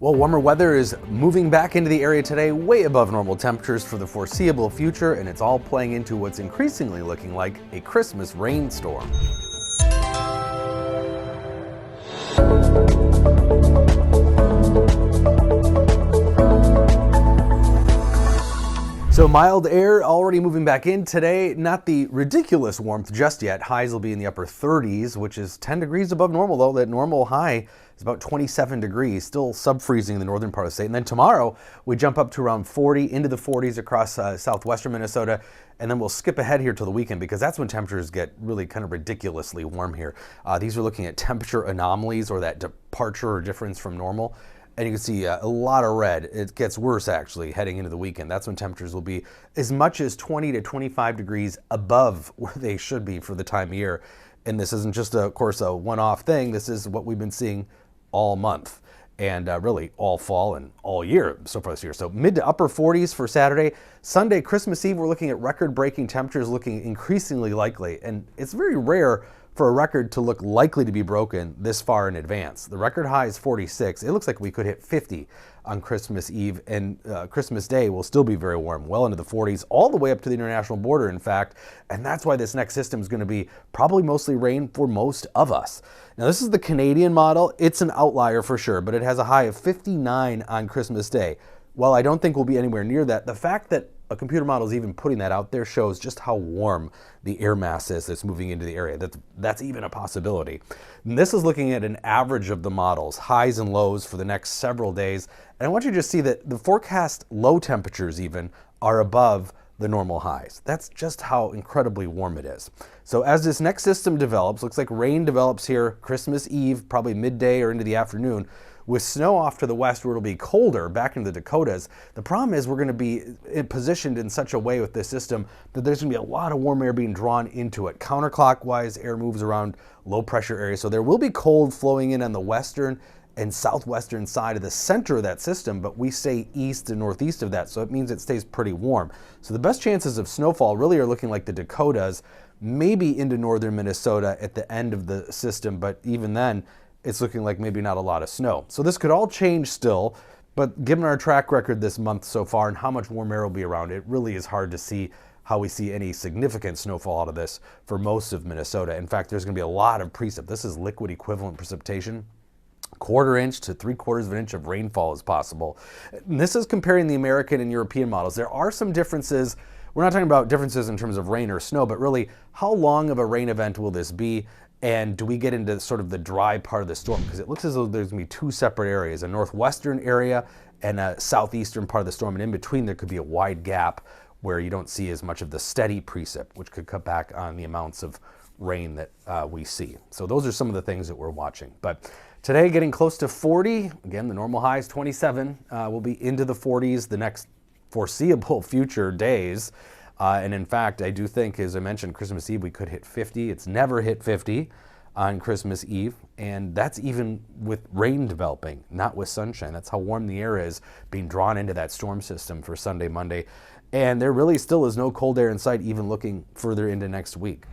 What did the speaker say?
Well, warmer weather is moving back into the area today, way above normal temperatures for the foreseeable future, and it's all playing into what's increasingly looking like a Christmas rainstorm. So mild air already moving back in today, not the ridiculous warmth just yet. Highs will be in the upper 30s, which is 10 degrees above normal, though. That normal high is about 27 degrees, still sub-freezing in the northern part of the state. And then tomorrow, we jump up to around 40, into the 40s across southwestern Minnesota. And then we'll skip ahead here till the weekend because that's when temperatures get really kind of ridiculously warm here. These are looking at temperature anomalies, or that departure or difference from normal. And you can see a lot of red. It gets worse actually heading into the weekend. That's when temperatures will be as much as 20 to 25 degrees above where they should be for the time of year. And this isn't just, of course, a one-off thing. This is what we've been seeing all month and really all fall and all year so far this year. So mid to upper 40s for Saturday. Sunday, Christmas Eve, we're looking at record-breaking temperatures, looking increasingly likely. And it's very rare for a record to look likely to be broken this far in advance. The record high is 46. It looks like we could hit 50 on Christmas Eve, and Christmas Day will still be very warm, well into the 40s, all the way up to the international border, in fact. And that's why this next system is going to be probably mostly rain for most of us. Now, this is the Canadian model. It's an outlier for sure, but it has a high of 59 on Christmas Day. While I don't think we'll be anywhere near that, the fact that a computer model is even putting that out there shows just how warm the air mass is that's moving into the area. That's even a possibility. And this is looking at an average of the models, highs and lows for the next several days. And I want you to see that the forecast low temperatures even are above the normal highs. That's just how incredibly warm it is. So as this next system develops, looks like rain develops here Christmas Eve, probably midday or into the afternoon, with snow off to the west where it'll be colder back in the Dakotas. The problem is we're going to be positioned in such a way with this system that there's going to be a lot of warm air being drawn into it. Counterclockwise, air moves around low pressure areas. So there will be cold flowing in on the western and southwestern side of the center of that system, but we stay east and northeast of that, so it means it stays pretty warm. So the best chances of snowfall really are looking like the Dakotas, maybe into northern Minnesota at the end of the system, but even then, it's looking like maybe not a lot of snow. So this could all change still, but given our track record this month so far and how much warm air will be around, it really is hard to see how we see any significant snowfall out of this for most of Minnesota. In fact, there's going to be a lot of precip. This is liquid equivalent precipitation. 1/4 inch to 3/4 of an inch of rainfall is possible. And this is comparing the American and European models. There are some differences. We're not talking about differences in terms of rain or snow, but really how long of a rain event will this be? And do we get into sort of the dry part of the storm? Because it looks as though there's going to be two separate areas, a northwestern area and a southeastern part of the storm. And in between, there could be a wide gap where you don't see as much of the steady precip, which could cut back on the amounts of rain that we see. So those are some of the things that we're watching. But today, getting close to 40. Again, the normal high is 27. We'll be into the 40s the next foreseeable future days. And in fact, I do think, as I mentioned, Christmas Eve, we could hit 50. It's never hit 50 on Christmas Eve. And that's even with rain developing, not with sunshine. That's how warm the air is being drawn into that storm system for Sunday, Monday. And there really still is no cold air in sight, even looking further into next week.